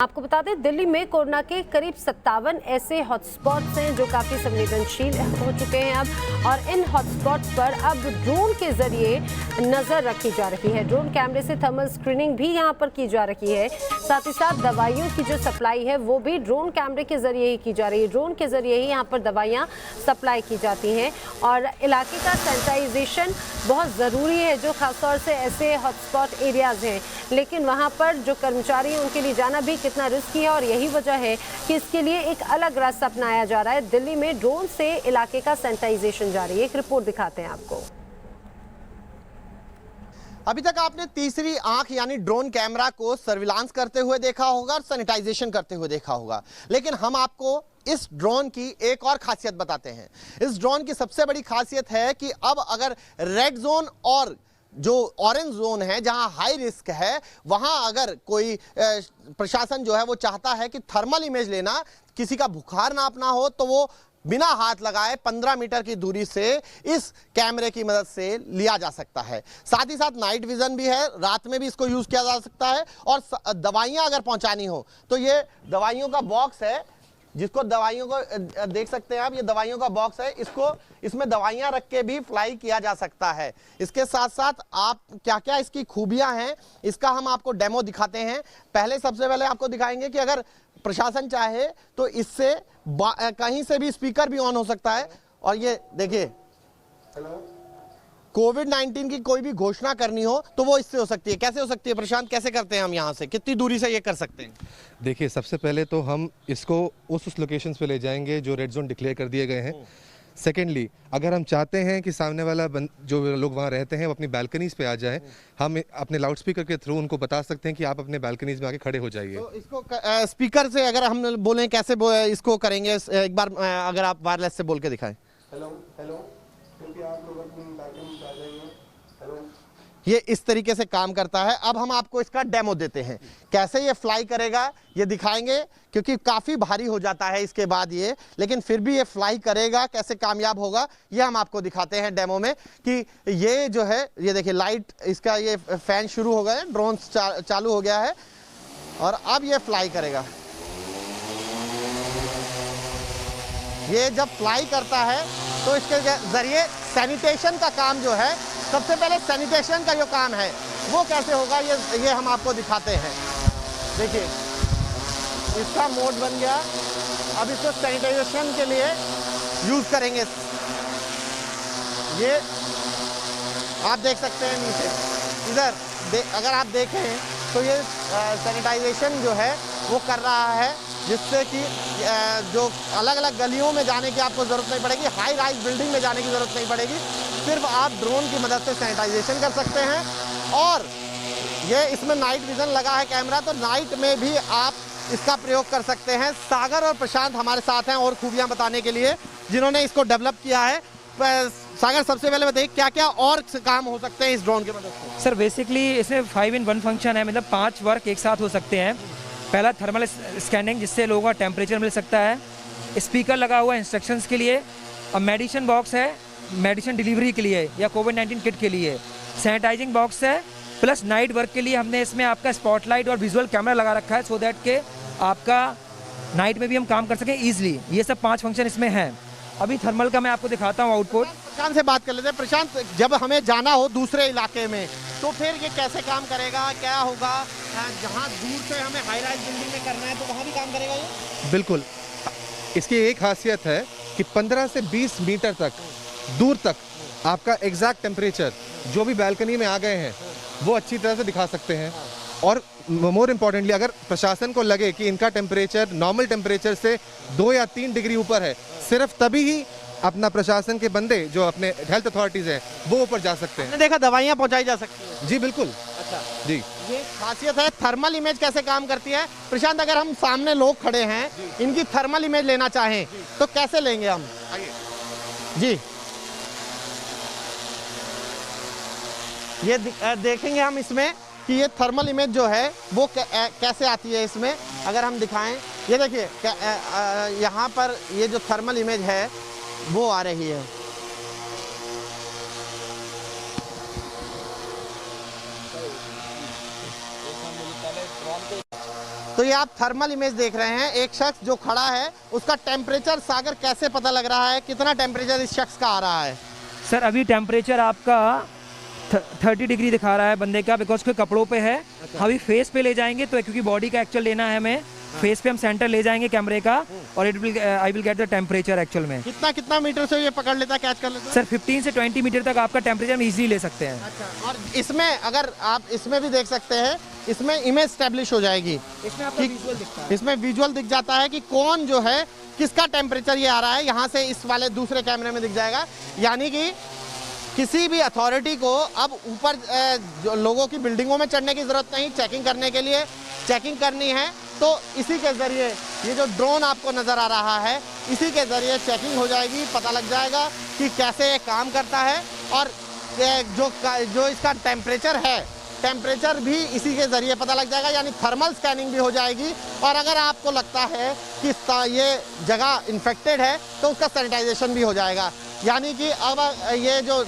आपको बता दें, दिल्ली में कोरोना के करीब 57 ऐसे हॉटस्पॉट्स हैं जो काफ़ी संवेदनशील हो चुके हैं अब, और इन हॉटस्पॉट्स पर अब ड्रोन के जरिए नज़र रखी जा रही है। ड्रोन कैमरे से थर्मल स्क्रीनिंग भी यहां पर की जा रही है। साथ ही साथ दवाइयों की जो सप्लाई है वो भी ड्रोन कैमरे के जरिए ही की जा रही है। ड्रोन के जरिए ही यहाँ पर दवाइयाँ सप्लाई की जाती हैं, और इलाके का सैनिटाइजेशन बहुत ज़रूरी है, जो खासतौर से ऐसे हॉटस्पॉट एरियाज़ हैं। लेकिन वहाँ पर जो कर्मचारी हैं उनके लिए जाना भी कितना रिस्की है, और यही वजह है कि इसके लिए एक अलग रास्ता अपनाया जा रहा है। दिल्ली में ड्रोन से इलाके का सैनिटाइजेशन जारी है। एक रिपोर्ट दिखाते हैं आपको। अभी तक आपने तीसरी आंख यानी ड्रोन कैमरा को सर्विलांस करते हुए देखा होगा और सैनिटाइजेशन करते हुए देखा होगा, लेकिन हम आपको इस ड्रोन की एक और खासियत बताते हैं। इस ड्रोन की सबसे बड़ी खासियत है कि अब अगर रेड जोन और जो ऑरेंज जोन है जहां हाई रिस्क है, वहां अगर कोई प्रशासन जो है वो चाहता है कि थर्मल इमेज लेना, किसी का बुखार नापना हो, तो वो बिना हाथ लगाए 15 मीटर की दूरी से इस कैमरे की मदद से लिया जा सकता है। साथ ही साथ नाइट विजन भी है, रात में भी इसको यूज किया जा सकता है। और दवाइयां अगर पहुंचानी हो तो ये दवाइयों का बॉक्स है, जिसको दवाइयों को देख सकते हैं आप, ये दवाइयों का बॉक्स है, इसमें दवाइयां रख के भी फ्लाई किया जा सकता है। इसके साथ साथ आप क्या क्या इसकी खूबियां हैं इसका हम आपको डेमो दिखाते हैं। सबसे पहले आपको दिखाएंगे कि अगर प्रशासन चाहे तो इससे कहीं से भी स्पीकर भी ऑन हो सकता है। और ये देखिए, कोविड-19 की कोई भी घोषणा करनी हो तो वो इससे हो सकती है। कैसे हो सकती है प्रशांत, कैसे करते हैं हम, यहाँ से कितनी दूरी से ये कर सकते हैं? देखिए, सबसे पहले तो हम इसको उस लोकेशंस पे ले जाएंगे जो रेड जोन डिक्लेयर कर दिए गए हैं। सेकेंडली, अगर हम चाहते हैं कि सामने वाला जो लोग वहाँ रहते हैं वो अपनी बालकनीज पे आ जाएं, हम अपने लाउड स्पीकर के थ्रू उनको बता सकते हैं कि आप अपने बालकनीज में आके खड़े हो जाइए। तो इसको स्पीकर से अगर हम बोलें कैसे इसको करेंगे, एक बार अगर आप वायरलेस से बोल के दिखाएं। हेलो हेलो, क्योंकि आप लोग अपनी बालकनी में आ जाइए। हेलो, ये इस तरीके से काम करता है। अब हम आपको इसका डेमो देते हैं, कैसे ये फ्लाई करेगा ये दिखाएंगे, क्योंकि काफ़ी भारी हो जाता है इसके बाद ये, लेकिन फिर भी ये फ्लाई करेगा, कैसे कामयाब होगा ये हम आपको दिखाते हैं डेमो में। कि ये जो है, ये देखिए लाइट, इसका ये फैन शुरू हो गया है, ड्रोन चालू हो गया है, और अब ये फ्लाई करेगा। ये जब फ्लाई करता है तो इसके जरिए सैनिटेशन का काम जो है, सबसे पहले सैनिटेशन का जो काम है वो कैसे होगा ये हम आपको दिखाते हैं। देखिए, इसका मोड बन गया। अब इसको सैनिटाइजेशन के लिए यूज करेंगे। ये आप देख सकते हैं नीचे, इधर अगर आप देखें तो ये सैनिटाइजेशन जो है वो कर रहा है, जिससे कि जो अलग अलग गलियों में जाने की आपको ज़रूरत नहीं पड़ेगी, हाई राइज बिल्डिंग में जाने की ज़रूरत नहीं पड़ेगी। सिर्फ आप ड्रोन की मदद से सैनिटाइजेशन कर सकते हैं। और ये इसमें नाइट विज़न लगा है कैमरा, तो नाइट में भी आप इसका प्रयोग कर सकते हैं। सागर और प्रशांत हमारे साथ हैं और खूबियाँ बताने के लिए, जिन्होंने इसको डेवलप किया है। सागर, सबसे पहले बताइए क्या क्या और काम हो सकते हैं इस ड्रोन की मदद से? सर, बेसिकली इसमें 5 in 1 फंक्शन है, मतलब 5 वर्क एक साथ हो सकते हैं। पहला थर्मल स्कैनिंग, जिससे लोगों का टेम्परेचर मिल सकता है। स्पीकर लगा हुआ है इंस्ट्रक्शंस के लिए। अब मेडिसिन बॉक्स है, मेडिसिन डिलीवरी के लिए या कोविड-19 किट के लिए। सैनिटाइजिंग बॉक्स है, प्लस नाइट वर्क के लिए हमने इसमें आपका स्पॉटलाइट और विजुअल कैमरा लगा रखा है, सो दैट के आपका नाइट में भी हम काम कर सकें ईजिली। ये सब 5 फंक्शन इसमें हैं। अभी थर्मल का मैं आपको दिखाता हूँ आउटपुट। प्रशांत से बात कर लेते हैं। प्रशांत, जब हमें जाना हो दूसरे इलाके में तो फिर ये कैसे काम करेगा, क्या होगा? जहाँ दूर से हमें हाई राइज बिल्डिंग में करना है तो वहाँ भी काम करेगा ये? बिल्कुल। इसकी एक खासियत है कि 15 से 20 मीटर तक दूर तक आपका एग्जैक्ट टेम्परेचर जो भी बालकनी में आ गए हैं वो अच्छी तरह से दिखा सकते हैं। और मोर इम्पॉर्टेंटली, अगर प्रशासन को लगे कि इनका टेम्परेचर नॉर्मल टेम्परेचर से 2 या 3 डिग्री ऊपर है, सिर्फ तभी ही अपना प्रशासन के बंदे जो अपने हेल्थ अथॉरिटीज़ हैं वो ऊपर जा सकते हैं। देखा, दवाइयाँ पहुँचाई जा सकती हैं? जी बिल्कुल। अच्छा जी, ये खासियत है। थर्मल इमेज कैसे काम करती है प्रशांत? अगर हम सामने लोग खड़े हैं, इनकी थर्मल इमेज लेना चाहें तो कैसे लेंगे हम? आइए जी, ये देखेंगे हम इसमें कि ये थर्मल इमेज जो है वो कैसे आती है। इसमें अगर हम दिखाएं, ये देखिए यहाँ पर ये जो थर्मल इमेज है वो आ रही है। तो ये आप थर्मल इमेज देख रहे हैं। एक शख्स जो खड़ा है उसका टेम्परेचर सागर कैसे पता लग रहा है, कितना टेम्परेचर इस शख्स का आ रहा है? सर अभी टेम्परेचर आपका 30 डिग्री दिखा रहा है बंदे का, बिकॉज के कपड़ों पे है। अभी फेस पे ले जाएंगे तो क्योंकि बॉडी का एक्चुअल लेना है हमें, फेस पे हम सेंटर ले जाएंगे कैमरे का और I will get the temperature actual में। कितना मीटर से ये पकड़ लेता है, कैच कर लेता है? सर 15 से 20 मीटर तक आपका टेम्परेचर हम इजीली ले सकते हैं। और इसमें अगर आप इसमें भी देख सकते हैं, इसमें इमेज स्टैब्लिश हो जाएगी, इसमें आपका विजुअल दिखता है। इसमें विजुअल दिख जाता है कि कौन जो है किसका टेम्परेचर ये आ रहा है, यहाँ से इस वाले दूसरे कैमरे में दिख जाएगा। यानी कि किसी भी अथॉरिटी को अब ऊपर जो लोगों की बिल्डिंगों में चढ़ने की ज़रूरत नहीं, चेकिंग करने के लिए चेकिंग करनी है तो इसी के ज़रिए, ये जो ड्रोन आपको नज़र आ रहा है, इसी के ज़रिए चेकिंग हो जाएगी, पता लग जाएगा कि कैसे ये काम करता है। और जो इसका टेम्परेचर है, टेम्परेचर भी इसी के ज़रिए पता लग जाएगा, यानी थर्मल स्कैनिंग भी हो जाएगी। और अगर आपको लगता है कि ये जगह इन्फेक्टेड है तो उसका सैनिटाइजेशन भी हो जाएगा। यानी कि अब ये जो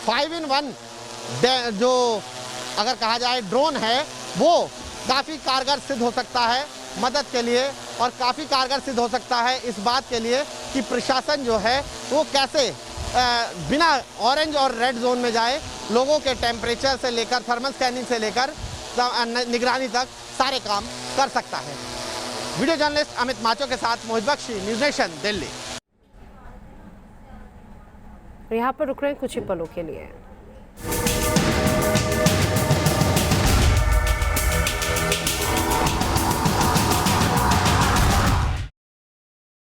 5-in-1 जो अगर कहा जाए ड्रोन है, वो काफ़ी कारगर सिद्ध हो सकता है मदद के लिए, और काफ़ी कारगर सिद्ध हो सकता है इस बात के लिए कि प्रशासन जो है वो कैसे बिना ऑरेंज और रेड जोन में जाए, लोगों के टेम्परेचर से लेकर थर्मल स्कैनिंग से लेकर निगरानी तक सारे काम कर सकता है। वीडियो जर्नलिस्ट अमित माचो के साथ मोहित बख्शी, न्यूज़ नेशन, दिल्ली। यहाँ पर रुक रहे हैं कुछ ही पलों के लिए।